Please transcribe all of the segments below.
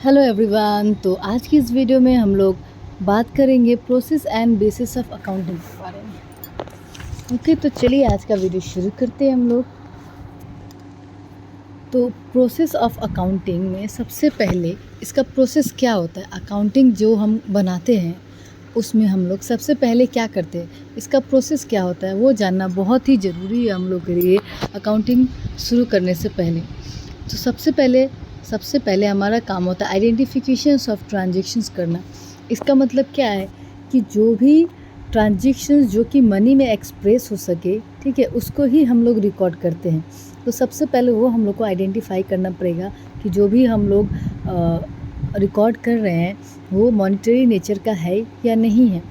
Hello everyone. तो आज की इस वीडियो में हम लोग बात करेंगे process and bases of accounting के बारे में। ओके, तो चलिए आज का वीडियो शुरू करते हैं हम लोग। तो प्रोसेस ऑफ अकाउंटिंग में सबसे पहले इसका प्रोसेस क्या होता है, अकाउंटिंग जो हम बनाते हैं उसमें हम लोग सबसे पहले क्या करते हैं, इसका प्रोसेस क्या होता है वो जानना बहुत ही ज़रूरी है हम लोग के लिए अकाउंटिंग शुरू करने से पहले। तो सबसे पहले हमारा काम होता है आइडेंटिफिकेशंस ऑफ ट्रांजैक्शंस करना। इसका मतलब क्या है कि जो भी ट्रांजैक्शंस जो कि मनी में एक्सप्रेस हो सके, ठीक है, उसको ही हम लोग रिकॉर्ड करते हैं। तो सबसे पहले वो हम लोग को आइडेंटिफाई करना पड़ेगा कि जो भी हम लोग रिकॉर्ड कर रहे हैं वो मॉनेटरी नेचर का है या नहीं है।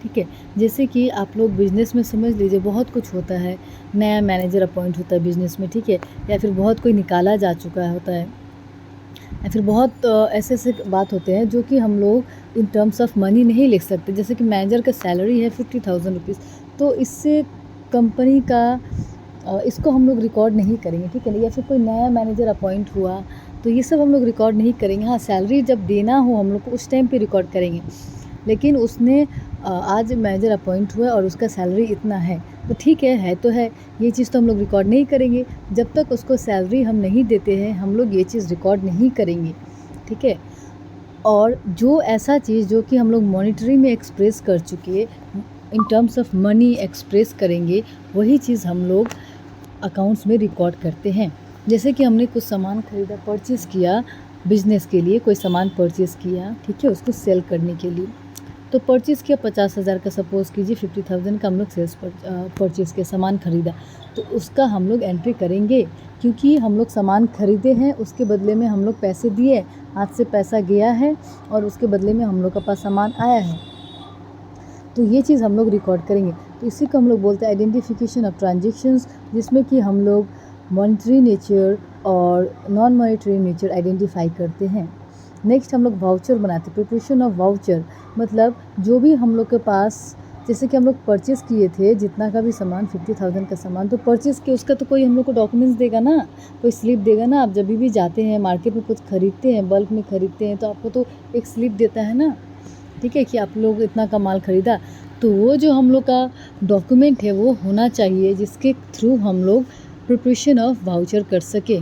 ठीक है, जैसे कि आप लोग बिज़नेस में समझ लीजिए बहुत कुछ होता है, नया मैनेजर अपॉइंट होता है बिज़नेस में, ठीक है, या फिर बहुत कोई निकाला जा चुका होता है, या फिर बहुत ऐसे बात होते हैं जो कि हम लोग इन टर्म्स ऑफ मनी नहीं लिख सकते। जैसे कि मैनेजर का सैलरी है 50,000 रुपीज़, तो इससे कंपनी का इसको हम लोग रिकॉर्ड नहीं करेंगे, ठीक है ना। या फिर कोई नया मैनेजर अपॉइंट हुआ तो ये सब हम लोग रिकॉर्ड नहीं करेंगे। हाँ, सैलरी जब देना हो हम लोग को उस टाइम पे रिकॉर्ड करेंगे, लेकिन उसने आज मैनेजर अपॉइंट हुआ और उसका सैलरी इतना है तो ठीक है तो है, ये चीज़ तो हम लोग रिकॉर्ड नहीं करेंगे। जब तक उसको सैलरी हम नहीं देते हैं हम लोग ये चीज़ रिकॉर्ड नहीं करेंगे, ठीक है। और जो ऐसा चीज़ जो कि हम लोग मॉनेटरी में एक्सप्रेस कर चुके, in terms of money express करेंगे, वही चीज़ हम लोग अकाउंट्स में रिकॉर्ड करते हैं। जैसे कि हमने कुछ सामान खरीदा, परचेज़ किया, बिज़नेस के लिए कोई सामान परचेज़ किया, ठीक है, उसको सेल करने के लिए। तो परचेज़ किया 50,000 का, सपोज़ कीजिए 50,000 का हम लोग सेल्स परचेज़ किया, सामान ख़रीदा, तो उसका हम लोग एंट्री करेंगे क्योंकि हम लोग सामान ख़रीदे हैं, उसके बदले में हम लोग पैसे दिए, हाथ से पैसा गया है और उसके बदले में हम लोग के पास सामान आया है, तो ये चीज़ हम लोग रिकॉर्ड करेंगे। तो इसी को हम लोग बोलते हैं आइडेंटिफिकेशन ऑफ ट्रांजेक्शन्स, जिसमें कि हम लोग मॉनेटरी नेचर और नॉन मॉनेटरी नेचर आइडेंटिफाई करते हैं। नेक्स्ट हम लोग वाउचर बनाते हैं, प्रिपरेशन ऑफ वाउचर, मतलब जो भी हम लोग के पास, जैसे कि हम लोग परचेज़ किए थे जितना का भी सामान, 50,000 का सामान, तो परचेज़ किया उसका तो कोई हम लोग को डॉक्यूमेंट्स देगा ना, कोई स्लिप देगा ना। आप जब भी जाते हैं मार्केट में कुछ ख़रीदते हैं, बल्क में ख़रीदते हैं, तो आपको तो एक स्लिप देता है ना, ठीक है, कि आप लोग इतना का माल ख़रीदा। तो वो जो हम लोग का डॉक्यूमेंट है वो होना चाहिए जिसके थ्रू हम लोग प्रिपरेशन ऑफ वाउचर कर सके,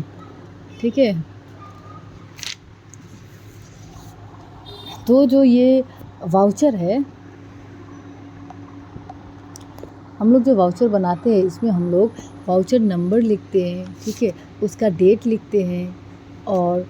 ठीक है। तो जो ये वाउचर है, हम लोग जो वाउचर बनाते हैं इसमें हम लोग वाउचर नंबर लिखते हैं, ठीक है, उसका डेट लिखते हैं और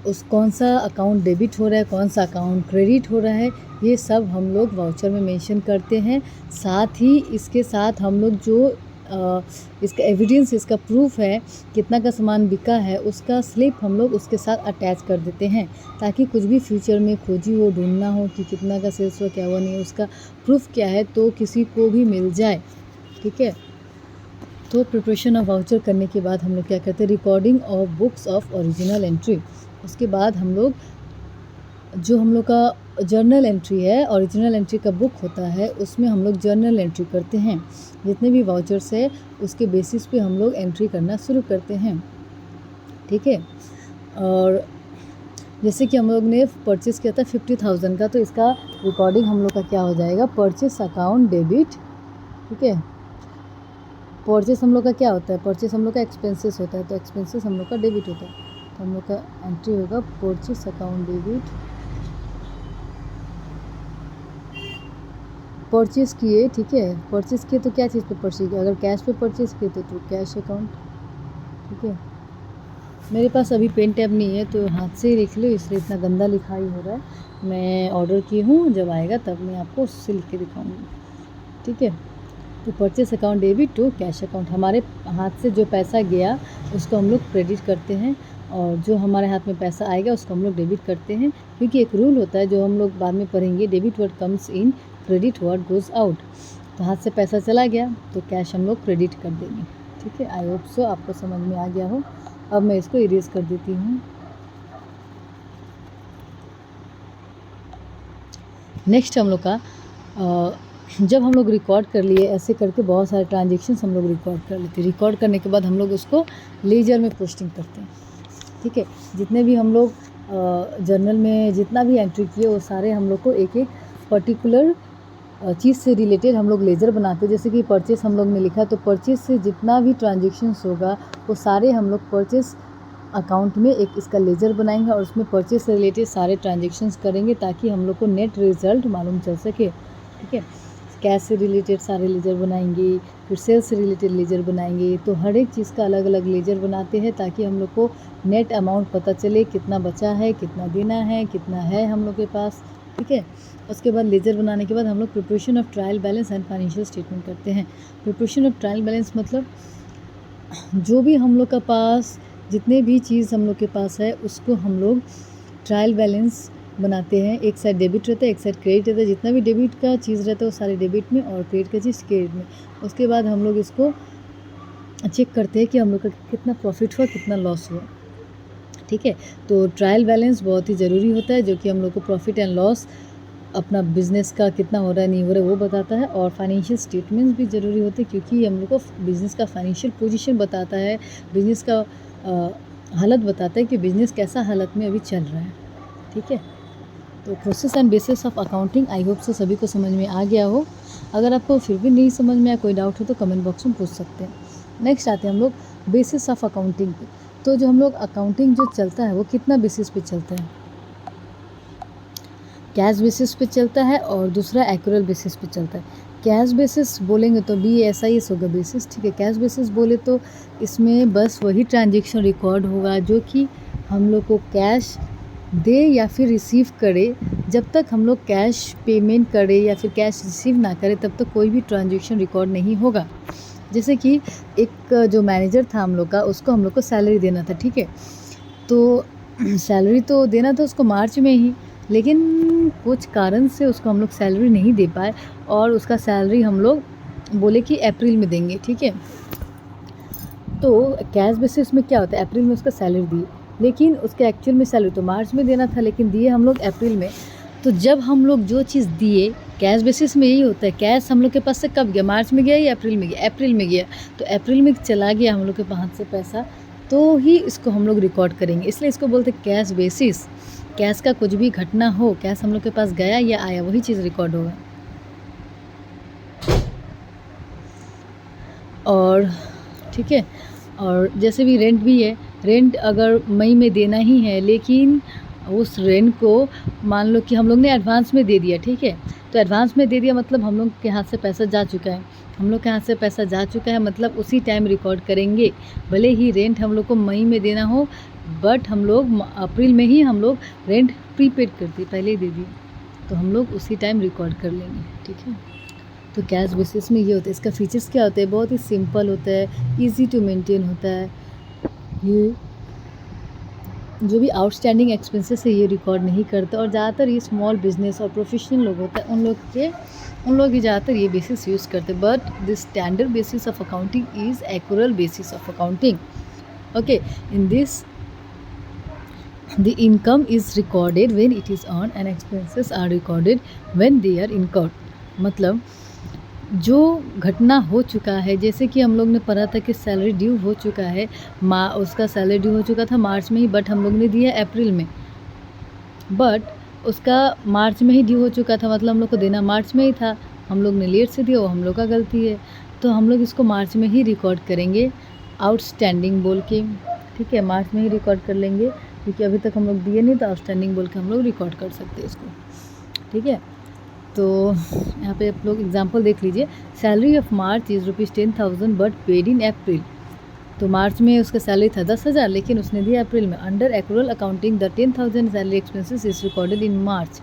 उस कौन सा अकाउंट डेबिट हो रहा है, कौन सा अकाउंट क्रेडिट हो रहा है, ये सब हम लोग वाउचर में मेंशन करते हैं। साथ ही इसके साथ हम लोग जो इसका एविडेंस, इसका प्रूफ है कितना का सामान बिका है, उसका स्लिप हम लोग उसके साथ अटैच कर देते हैं, ताकि कुछ भी फ्यूचर में खोजी हो, ढूंढना हो कि कितना का सेल्स हुआ, क्या हुआ नहीं, उसका प्रूफ क्या है, तो किसी को भी मिल जाए, ठीक है। तो प्रिपरेशन ऑफ वाउचर करने के बाद हम लोग क्या करते हैं, recording of books of original entry. उसके बाद हम लोग जो हम लोग का जर्नल एंट्री है, ओरिजिनल एंट्री का बुक होता है, उसमें हम लोग जर्नल एंट्री करते हैं। जितने भी वाउचर्स है उसके बेसिस पे हम लोग एंट्री करना शुरू करते हैं, ठीक है। और जैसे कि हम लोग ने परचेज़ किया था 50,000 का, तो इसका रिकॉर्डिंग हम लोग का क्या हो जाएगा, परचेस अकाउंट डेबिट, ठीक है। परचेस हम लोग का क्या होता है, परचेस हम लोग का एक्सपेंसेस होता है, तो एक्सपेंसेस हम लोग का डेबिट होता है, तो हम लोग का एंट्री होगा परचेस अकाउंट डेबिट। परचेज़ किए, ठीक है, परचेज़ किए तो क्या चीज़ पे परचेज़ किया, अगर कैश पे परचेज़ किए तो कैश अकाउंट, ठीक है। मेरे पास अभी पेन टैब नहीं है तो हाथ से ही लिख लो, इसलिए इतना गंदा लिखाई हो रहा है। मैं ऑर्डर की हूँ, जब आएगा तब मैं आपको उससे लिख के दिखाऊँगी, ठीक है। तो purchase account debit to cash account, हमारे हाथ से जो पैसा गया उसको हम लोग क्रेडिट करते हैं और जो हमारे हाथ में पैसा आएगा उसको हम लोग डेबिट करते हैं, क्योंकि एक रूल होता है जो हम लोग बाद में पढ़ेंगे, debit word comes in, credit word goes out. तो हाथ से पैसा चला गया तो कैश हम लोग क्रेडिट कर देंगे, ठीक है। आई होप सो आपको समझ में आ गया हो। अब मैं इसको इरेज कर देती हूँ। नेक्स्ट हम लोग का जब हम लोग रिकॉर्ड कर लिए, ऐसे करके बहुत सारे ट्रांजेक्शन्स हम लोग रिकॉर्ड कर लेते हैं। रिकॉर्ड करने के बाद हम लोग उसको लेजर में पोस्टिंग करते हैं, ठीक है। जितने भी हम लोग जर्नल में जितना भी एंट्री किए वो सारे हम लोग को एक एक पर्टिकुलर चीज़ से रिलेटेड हम लोग लेजर बनाते हैं। जैसे कि परचेस हम लोग ने लिखा तो परचेस से जितना भी ट्रांजेक्शन्स होगा वो सारे हम लोग परचेस अकाउंट में एक इसका लेजर बनाएंगे और उसमें परचेस से रिलेटेड सारे ट्रांजेक्शन्स करेंगे ताकि हम लोग को नेट रिजल्ट मालूम चल सके। ठीक है, कैश से रिलेटेड सारे लेजर बनाएंगे, फिर सेल्स से रिलेटेड लेजर बनाएंगे। तो हर एक चीज़ का अलग अलग लेजर बनाते हैं ताकि हम लोग को नेट अमाउंट पता चले, कितना बचा है, कितना देना है, कितना है हम लोग के पास। ठीक है, उसके बाद लेजर बनाने के बाद हम लोग preparation of trial balance and financial statement करते हैं। प्रिपरेशन ऑफ ट्रायल बैलेंस मतलब जो भी हम लोग का पास जितने भी चीज़ हम लोग के पास है उसको हम लोग ट्रायल बैलेंस बनाते हैं। एक साइड डेबिट रहता है, एक साइड क्रेडिट रहता है। जितना भी डेबिट का चीज़ रहता है वो सारे डेबिट में और क्रेडिट का चीज़ क्रेडिट में। उसके बाद हम लोग इसको चेक करते हैं कि हम लोग का कितना प्रॉफिट हुआ, कितना लॉस हुआ। ठीक है, तो ट्रायल बैलेंस बहुत ही ज़रूरी होता है जो कि हम लोग को प्रॉफिट एंड लॉस अपना बिज़नेस का कितना हो रहा है नहीं हो रहा है वो बताता है। और फाइनेंशियल स्टेटमेंट्स भी ज़रूरी होते हैं क्योंकि हम लोग को बिज़नेस का फाइनेंशियल पोजीशन बताता है, बिज़नेस का हालत बताता है कि बिज़नेस कैसा हालत में अभी चल रहा है। ठीक है, तो process and bases of accounting I hope से सभी को समझ में आ गया हो। अगर आपको फिर भी नहीं समझ में आया, कोई डाउट हो तो कमेंट बॉक्स में पूछ सकते हैं। नेक्स्ट आते हैं हम लोग बेसिस ऑफ अकाउंटिंग पे। तो जो हम लोग अकाउंटिंग जो चलता है वो कितना बेसिस पे चलता है, कैश बेसिस पे चलता है और दूसरा एक्यूरल बेसिस पे चलता है। कैश बेसिस बोलेंगे तो BASIS होगा बेसिस। ठीक है, कैश बेसिस बोले तो इसमें बस वही ट्रांजेक्शन रिकॉर्ड होगा जो कि हम लोग को कैश दे या फिर रिसीव करे। जब तक हम लोग कैश पेमेंट करें या फिर कैश रिसीव ना करें तब तक कोई भी ट्रांजेक्शन रिकॉर्ड नहीं होगा। जैसे कि एक जो मैनेजर था हम लोग का, उसको हम लोग को सैलरी देना था। ठीक है, तो सैलरी तो देना था उसको मार्च में ही, लेकिन कुछ कारण से उसको हम लोग सैलरी नहीं दे पाए और उसका सैलरी हम लोग बोले कि अप्रैल में देंगे। ठीक है, तो कैश बेसिस में क्या होता है, अप्रैल में उसका सैलरी दिए, लेकिन उसके एक्चुअल में सैलरी तो मार्च में देना था लेकिन दिए हम लोग अप्रैल में। तो जब हम लोग जो चीज़ दिए, कैश बेसिस में यही होता है, कैश हम लोग के पास से कब गया, मार्च में गया या अप्रैल में गया, अप्रैल में गया। तो अप्रैल में चला गया हम लोग के हाथ से पैसा तो ही इसको हम लोग रिकॉर्ड करेंगे, इसलिए इसको बोलते हैं कैश बेसिस। कैश का कुछ भी घटना हो, कैश हम लोग के पास गया या आया वही चीज़ रिकॉर्ड होगा। और ठीक है, और जैसे भी रेंट भी है, रेंट अगर मई में देना ही है लेकिन उस रेंट को मान लो कि हम लोग ने एडवांस में दे दिया। ठीक है, तो एडवांस में दे दिया मतलब हम लोग के हाथ से पैसा जा चुका है, हम लोग के हाथ से पैसा जा चुका है मतलब उसी टाइम रिकॉर्ड करेंगे। भले ही रेंट हम लोग को मई में देना हो बट हम लोग अप्रैल में ही हम लोग रेंट प्रीपेड कर दिए, पहले ही दे दिए, तो हम लोग उसी टाइम रिकॉर्ड कर लेंगे। ठीक है, तो कैश बेसिस में ये होता है। इसका फीचर्स क्या होते हैं, बहुत ही सिंपल होता है, इजी टू मेंटेन होता है। ये जो भी आउटस्टैंडिंग एक्सपेंसेस है ये रिकॉर्ड नहीं करता और ज़्यादातर ये स्मॉल बिजनेस और प्रोफेशनल लोग होता है उन लोग ही ज़्यादातर ये बेसिस यूज़ करते हैं। But this standard basis of accounting is accrual basis of accounting. Okay, in this the income is recorded when it is earned and expenses are recorded when they are incurred। मतलब जो घटना हो चुका है, जैसे कि हम लोग ने पढ़ा था कि सैलरी ड्यू हो चुका है, उसका सैलरी ड्यू हो चुका था मार्च में ही बट हम लोग ने दिया अप्रैल में, बट उसका मार्च में ही ड्यू हो चुका था मतलब हम लोग को देना मार्च में ही था, हम लोग ने लेट से दिया, वो हम लोग का गलती है। तो हम लोग इसको मार्च में ही रिकॉर्ड करेंगे आउटस्टैंडिंग बोल के। ठीक है, मार्च में ही रिकॉर्ड कर लेंगे क्योंकि अभी तक हम लोग दिए नहीं तो आउटस्टैंडिंग बोल के हम लोग रिकॉर्ड कर सकते हैं इसको। ठीक है, तो यहाँ पे आप लोग एग्जांपल देख लीजिए। Salary of March is ₹10,000 but paid in April. तो मार्च में उसका सैलरी था 10,000 लेकिन उसने दिया अप्रैल में। Under accrual accounting the 10,000 salary expenses is recorded in March.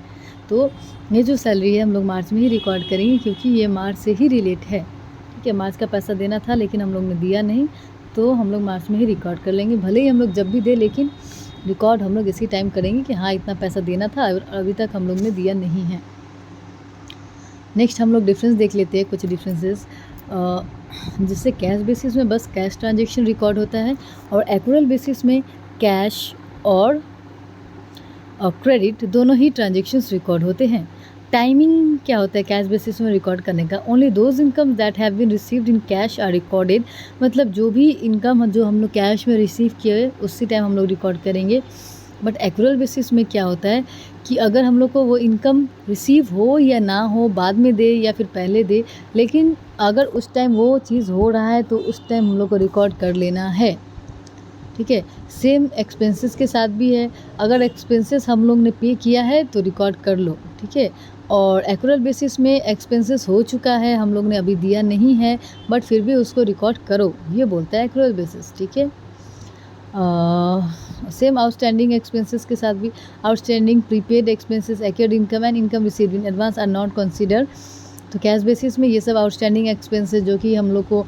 तो ये जो सैलरी है हम लोग मार्च में ही रिकॉर्ड करेंगे क्योंकि ये मार्च से ही रिलेट है। ठीक है, मार्च का पैसा देना था लेकिन हम लोग ने दिया नहीं तो हम लोग मार्च में ही रिकॉर्ड कर लेंगे। भले ही हम लोग जब भी दे लेकिन रिकॉर्ड हम लोग इसी टाइम करेंगे कि हाँ इतना पैसा देना था और अभी तक हम लोग ने दिया नहीं है। नेक्स्ट हम लोग डिफरेंस देख लेते हैं, कुछ डिफरेंसेस। जिससे कैश बेसिस में बस कैश ट्रांजेक्शन रिकॉर्ड होता है और एक्रूरल बेसिस में कैश और क्रेडिट दोनों ही ट्रांजेक्शन्स रिकॉर्ड होते हैं। टाइमिंग क्या होता है कैश बेसिस में रिकॉर्ड करने का, only those income that have been received in cash are recorded. मतलब जो भी इनकम जो हम लोग कैश में रिसीव किए उसी टाइम हम लोग रिकॉर्ड करेंगे। बट एक्रूअल बेसिस में क्या होता है कि अगर हम लोग को वो इनकम रिसीव हो या ना हो, बाद में दे या फिर पहले दे, लेकिन अगर उस टाइम वो चीज़ हो रहा है तो उस टाइम हम लोग को रिकॉर्ड कर लेना है, ठीक है। सेम एक्सपेंसेस के साथ भी है, अगर एक्सपेंसेस हम लोग ने पे किया है तो रिकॉर्ड कर लो, ठीक है। और एक्रूअल बेसिस में एक्सपेंसेस हो चुका है, हम लोग ने अभी दिया नहीं है, बट फिर भी उसको रिकॉर्ड करो, ये बोलता है एक्रूअल बेसिस, ठीक है। सेम आउटस्टैंडिंग एक्सपेंसेस के साथ भी, outstanding prepaid expenses, accrued income and income received in advance are not consider. तो कैश बेसिस में ये सब आउटस्टैंडिंग एक्सपेंसेस जो कि हम लोग को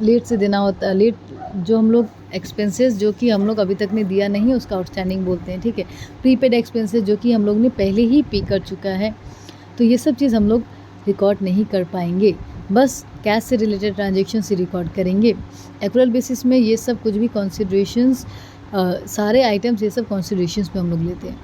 लेट से देना होता है, लेट जो हम लोग एक्सपेंसेस जो कि हम लोग अभी तक ने दिया नहीं है उसका आउटस्टैंडिंग बोलते हैं, ठीक है। प्रीपेड एक्सपेंसेस जो कि हम लोग ने पहले ही पे कर चुका है, तो ये सब चीज़ हम लोग रिकॉर्ड नहीं कर पाएंगे, बस कैश से रिलेटेड ट्रांजेक्शन से रिकॉर्ड करेंगे। एक्रूअल बेसिस में ये सब कुछ भी कंसिडरेशंस, सारे आइटम्स ये सब कंसिडरेशंस में हम लोग लेते हैं।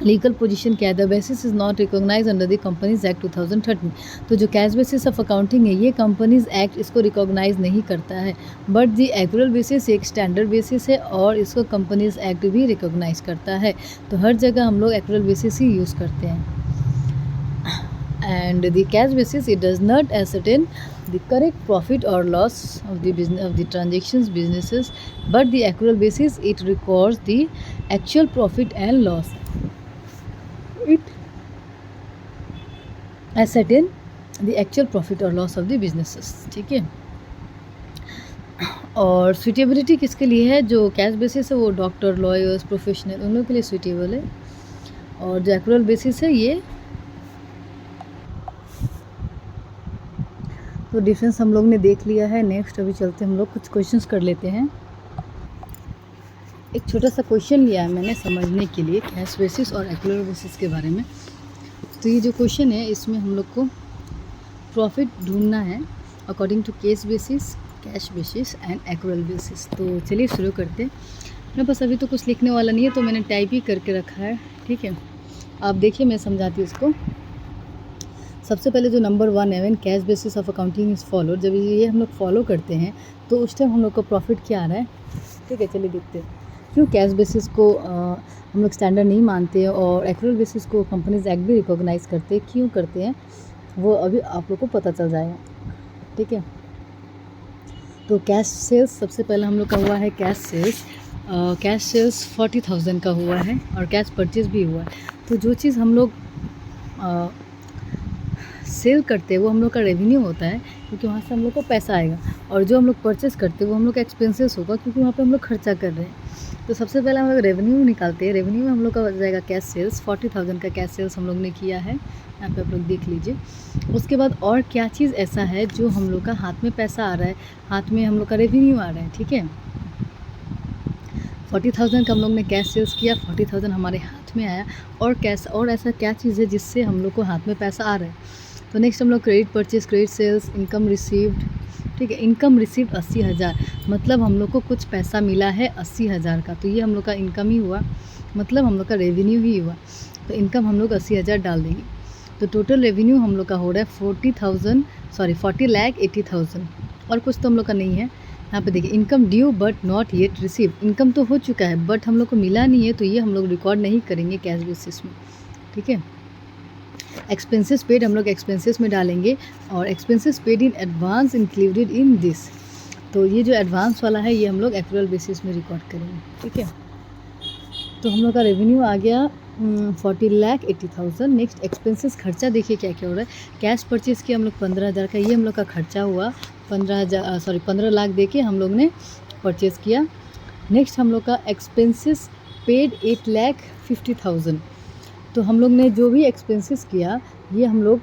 लीगल पोजीशन क्या है, the basis is not recognise under the companies act 2013। तो जो कैश बेसिस ऑफ अकाउंटिंग है ये कंपनीज एक्ट इसको रिकॉग्नाइज नहीं करता है, बट द एक्रूअल बेसिस एक स्टैंडर्ड बेसिस है और इसको कंपनीज एक्ट भी रिकॉग्नाइज करता है। तो हर जगह हम लोग एक्रूअल बेसिस ही यूज़ करते हैं। And the cash basis, it does not ascertain the correct profit or loss of the business of the transactions businesses, but the accrual basis it records the actual profit and loss. It ascertain the actual profit or loss of the businesses, ठीक है। और suitability किसके लिए है, जो cash basis है वो doctor, lawyers, professional उन लोगों के लिए सुटेबल है, और जो एक्रूअल बेसिस है ये तो डिफरेंस हम लोग ने देख लिया है। नेक्स्ट अभी चलते हम लोग कुछ क्वेश्चंस कर लेते हैं। एक छोटा सा क्वेश्चन लिया है मैंने समझने के लिए कैश बेसिस और एक्रूअल बेसिस के बारे में। तो ये जो क्वेश्चन है इसमें हम लोग को प्रॉफिट ढूंढना है according to case basis, cash basis and accrual basis. तो चलिए शुरू करते हैं। मेरे पास अभी तो कुछ लिखने वाला नहीं है तो मैंने टाइप ही करके रखा है, ठीक है। आप देखिए मैं समझाती हूँ इसको। सबसे पहले जो नंबर 1 है, when cash basis of accounting is followed, जब ये हम लोग फॉलो करते हैं तो उस टाइम हम लोग को प्रॉफिट क्या आ रहा है, ठीक है। चलिए देखते हैं क्यों कैश बेसिस को हम लोग स्टैंडर्ड नहीं मानते हैं और एक्रूअल बेसिस को कंपनीज एक्ट भी रिकॉग्नाइज करते हैं, क्यों करते हैं वो अभी आप लोग को पता चल जाएगा, ठीक है। तो कैश सेल्स सबसे पहले हम लोग का हुआ है कैश सेल्स। कैश सेल्स 40,000 का हुआ है और कैश परचेज भी हुआ है। तो जो चीज़ हम लोग सेल करते हैं वो हम लोग का रेवेन्यू होता है, क्योंकि वहाँ से हम लोग को पैसा आएगा, और जो हम लोग परचेस करते हैं वो हम लोग का एक्सपेंसेस होगा, क्योंकि वहाँ पे हम लोग खर्चा कर रहे हैं। तो सबसे पहले हम लोग रेवेन्यू निकालते हैं। रेवेन्यू में हम लोग का हो जाएगा कैश सेल्स। 40,000 का कैश सेल्स हम लोग ने किया है, यहाँ पे आप लोग देख लीजिए। उसके बाद और क्या चीज़ ऐसा है जो हम लोग का हाथ में पैसा आ रहा है, हाथ में हम लोग का रेवेन्यू आ रहा है, ठीक है। 40,000 का हम लोग ने कैश सेल्स किया, 40,000 हमारे हाथ में आया, और कैश और ऐसा क्या चीज़ है जिससे हम लोग को हाथ में पैसा आ रहा है। तो नेक्स्ट हम लोग credit purchase, credit sales, income received, ठीक है। इनकम रिसीव्ड 80,000, मतलब हम लोग को कुछ पैसा मिला है 80,000 का, तो ये हम लोग का इनकम ही हुआ, मतलब हम लोग का रेवेन्यू ही हुआ। तो इनकम हम लोग 80,000 डाल देंगे। तो टोटल रेवेन्यू हम लोग का हो रहा है 40,80,000, और कुछ तो हम लोग का नहीं है। यहाँ पे देखिए income due but not yet receive, income तो हो चुका है बट हम लोग को मिला नहीं है, तो ये हम लोग रिकॉर्ड नहीं करेंगे कैश बेसिस में, ठीक है। एक्सपेंसेस पेड हम लोग एक्सपेंसेस में डालेंगे, और expenses paid in advance included in this, तो ये जो एडवांस वाला है ये हम लोग एक्रूअल बेसिस में रिकॉर्ड करेंगे, ठीक है। तो हम लोग का रेवेन्यू आ गया 40,80,000। नेक्स्ट एक्सपेंसेस, खर्चा देखिए क्या क्या हो रहा है। कैश परचेज़ किया हम लोग 15,000 का, ये हम लोग का खर्चा हुआ। 15 लाख दे के हम लोग ने परचेज़ किया। नेक्स्ट हम लोग का एक्सपेंसेस पेड 8,50,000, तो हम लोग ने जो भी एक्सपेंसेस किया ये हम लोग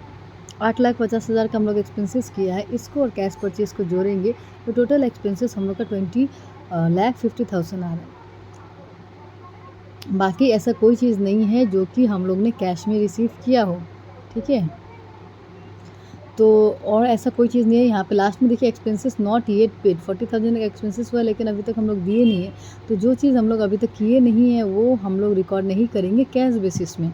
8,50,000 का हम लोग एक्सपेंसेस किया है, इसको और कैश परचेज़ को जोड़ेंगे तो टोटल एक्सपेंसेस हम लोग का 20,50,000 आ रहा है। बाकी ऐसा कोई चीज़ नहीं है जो कि हम लोग ने कैश में रिसीव किया हो, ठीक है। तो और ऐसा कोई चीज़ नहीं है। यहाँ पे लास्ट में देखिए एक्सपेंसेस नॉट येट पेड, 40,000 का एक्सपेंसेस हुआ लेकिन अभी तक हम लोग दिए नहीं है। तो जो चीज़ हम लोग अभी तक किए नहीं है वो हम लोग रिकॉर्ड नहीं करेंगे कैश बेसिस में,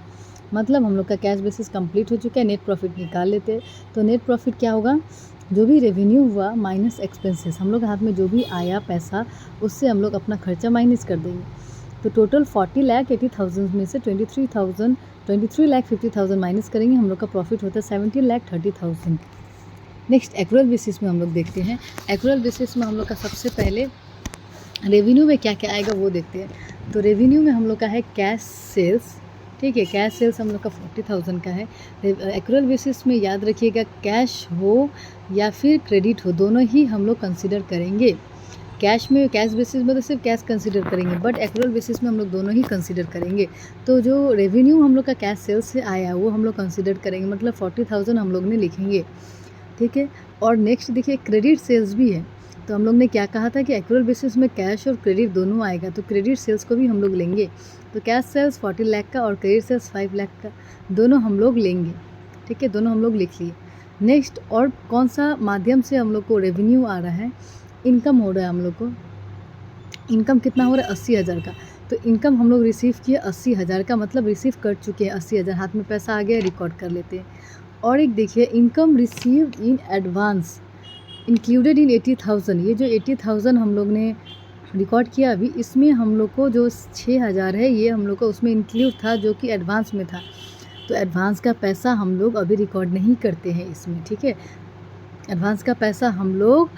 मतलब हम लोग का कैश बेसिस कंप्लीट हो चुका है। नेट प्रॉफिट निकाल लेते हैं। तो नेट प्रॉफिट क्या होगा, जो भी रेवेन्यू हुआ माइनस एक्सपेंसेस, हम लोग हाथ में जो भी आया पैसा उससे हम लोग अपना खर्चा माइनस कर देंगे। तो टोटल 40,80,000 में से 23,50,000 माइनस करेंगे, हम लोग का प्रॉफिट होता है 17,30,000। नेक्स्ट एक्रूअल बेसिस में हम लोग देखते हैं। एक्रूअल बेसिस में हम लोग का सबसे पहले रेवेन्यू में क्या क्या आएगा वो देखते हैं। तो रेवेन्यू में हम लोग का है कैश सेल्स, ठीक है, कैश सेल्स हम लोग का 40,000 का है। एक्रूअल बेसिस में याद रखिएगा कैश हो या फिर क्रेडिट हो, दोनों ही हम लोग कंसिडर करेंगे। कैश में, कैश बेसिस में तो सिर्फ कैश कंसिडर करेंगे, बट एक्रूअल बेसिस में हम लोग दोनों ही कंसिडर करेंगे। तो जो रेवेन्यू हम लोग का कैश सेल्स से आया वो हम लोग कंसिडर करेंगे, मतलब 40,000 हम लोग ने लिखेंगे, ठीक है। और नेक्स्ट देखिए क्रेडिट सेल्स भी है, तो हम लोग ने क्या कहा था कि एक्रूअल बेसिस में कैश और क्रेडिट दोनों आएगा, तो क्रेडिट सेल्स को भी हम लोग लेंगे। तो कैश सेल्स 40 लाख का और क्रेडिट सेल्स 5 लाख का दोनों हम लोग लेंगे, ठीक है, दोनों हम लोग लिख लिए। नेक्स्ट और कौन सा माध्यम से हम लोग को रेवेन्यू आ रहा है, इनकम हो रहा है हम लोग को। इनकम कितना हो रहा है 80,000 का, तो इनकम हम लोग रिसीव किए 80,000 का, मतलब रिसीव कर चुके हैं 80,000, हाथ में पैसा आ गया, रिकॉर्ड कर लेते हैं। और एक देखिए income received in advance included in 80,000, ये जो 80,000 हम लोग ने रिकॉर्ड किया अभी, इसमें हम लोग को जो 6,000 है ये हम लोग को उसमें इंक्लूड था जो कि एडवांस में था। तो एडवांस का पैसा हम लोग अभी रिकॉर्ड नहीं करते हैं इसमें, ठीक है। एडवांस का पैसा हम लोग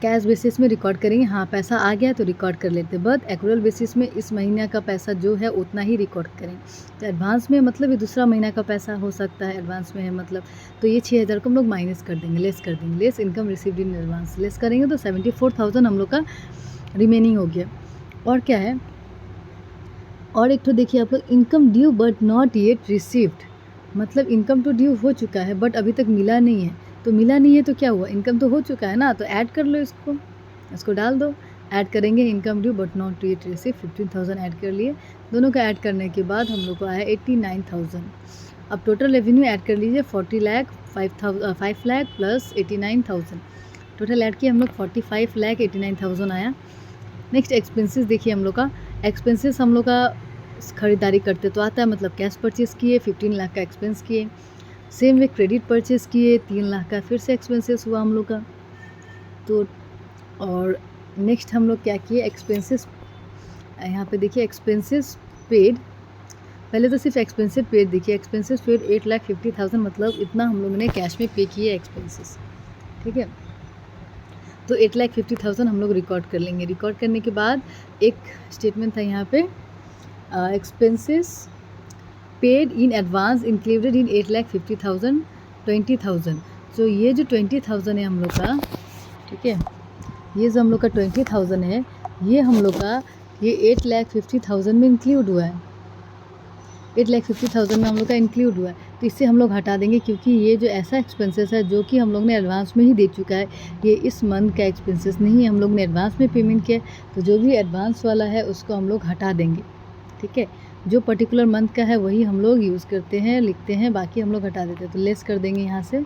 कैश बेसिस में रिकॉर्ड करेंगे, हाँ पैसा आ गया तो रिकॉर्ड कर लेते हैं, बट एक्रूअल बेसिस में इस महीने का पैसा जो है उतना ही रिकॉर्ड करेंगे। तो एडवांस में मतलब ये दूसरा महीना का पैसा हो सकता है, एडवांस में है मतलब, तो ये 6,000 को हम लोग माइनस कर देंगे, लेस कर देंगे, less income received in advance, less करेंगे तो 74,000 हम लोग का रिमेनिंग हो गया। और क्या है, और एक तो देखिए आप लोग income due but not yet received, मतलब इनकम तो ड्यू हो चुका है बट अभी तक मिला नहीं है। तो मिला नहीं है तो क्या हुआ, इनकम तो हो चुका है ना, तो ऐड कर लो, इसको डाल दो, ऐड करेंगे income due but not yet receive 15,000 add कर लिए, दोनों का ऐड करने के बाद हम लोग को आया 89,000। अब टोटल रेवेन्यू ऐड कर लीजिए 40 lakh 5 lakh plus 89,000, total add किया हम लोग 45,89,000 आया। नेक्स्ट एक्सपेंसेस देखिए हम लोग का, एक्सपेंसेस हम लोग का ख़रीदारी करते तो आता है, मतलब कैश परचेस किए 15 लाख का एक्सपेंस किए, सेम वे क्रेडिट परचेस किए 3 लाख का फिर से एक्सपेंसेस हुआ हम लोग का। तो और नेक्स्ट हम लोग क्या किए, एक्सपेंसेस यहाँ पे देखिए एक्सपेंसेस पेड, पहले तो सिर्फ एक्सपेंसेस पेड देखिए, एक्सपेंसेस पेड 8,50,000, मतलब इतना हम लोगों ने कैश में पे किए एक्सपेंसेस, ठीक है। तो 8,50,000 हम लोग रिकॉर्ड कर लेंगे। रिकॉर्ड करने के बाद एक स्टेटमेंट था यहाँ पे, expenses paid in advance included in 8,50,000 20,000। तो ये जो 20,000 है हम लोग का, ठीक है, ये जो हम लोग का 20,000 है ये हम लोग का ये 8,50,000 में इंक्लूड हुआ है, 8,50,000 में हम लोग का इंक्लूड हुआ है। तो इससे हम लोग हटा देंगे क्योंकि ये जो ऐसा एक्सपेंसेस है जो कि हम लोग ने एडवांस में ही दे चुका है, ये इस मंथ का एक्सपेंसेस नहीं है, हम लोग ने एडवांस में पेमेंट किया, तो जो भी एडवांस वाला है उसको हम लोग हटा देंगे, ठीक है। जो पर्टिकुलर मंथ का है वही हम लोग यूज़ करते हैं, लिखते हैं, बाकी हम लोग हटा देते हैं। तो लेस कर देंगे यहाँ से,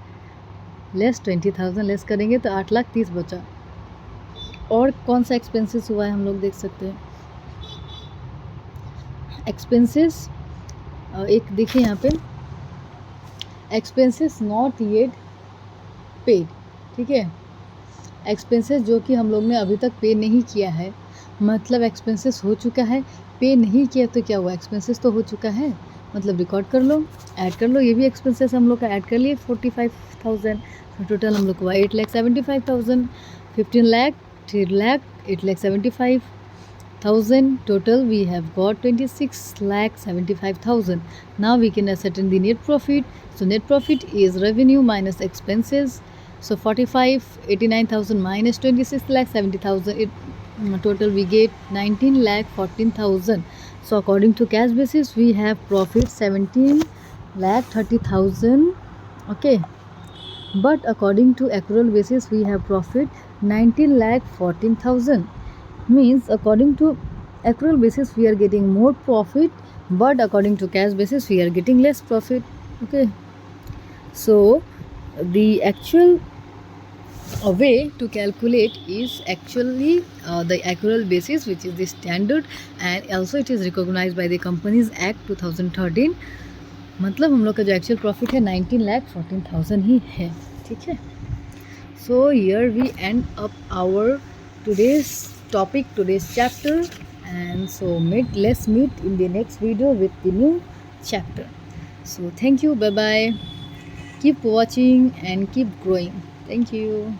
लेस 20,000 लेस करेंगे तो 8,30,000 बचा। और कौन सा एक्सपेंसेस हुआ है हम लोग देख सकते हैं, एक्सपेंसेस एक देखिए यहाँ पे एक्सपेंसेस नॉट येट पेड, ठीक है, एक्सपेंसेस जो कि हम लोग ने अभी तक पे नहीं किया है, मतलब एक्सपेंसेस हो चुका है, पे नहीं किया तो क्या हुआ, एक्सपेंसेस तो हो चुका है, मतलब रिकॉर्ड कर लो, ऐड कर लो, ये भी एक्सपेंसेस हम लोग का ऐड कर लिए 45,000। तो टोटल हम लोग को 8,75,000, 15 lakh 3 lakh 8,75,000, total we have got 26,75,000. Now we can ascertain the net profit. So net profit is revenue minus expenses. So 45,89,000 minus 26,70,000, total we get 19,14,000. So according to cash basis we have profit 17,30,000, okay, but according to accrual basis we have profit 19,14,000. Means according to accrual basis we are getting more profit, but according to cash basis we are getting less profit, okay. So the actual way to calculate is actually the accrual basis, which is the standard, and also it is recognized by the Companies Act 2013. मतलब हम लोग का जो actual profit है 19,14,000 ही है, ठीक है। So here we end up our today's topic, today's chapter, and so let's meet in the next video with the new chapter. So thank you, bye bye, keep watching and keep growing. Thank you.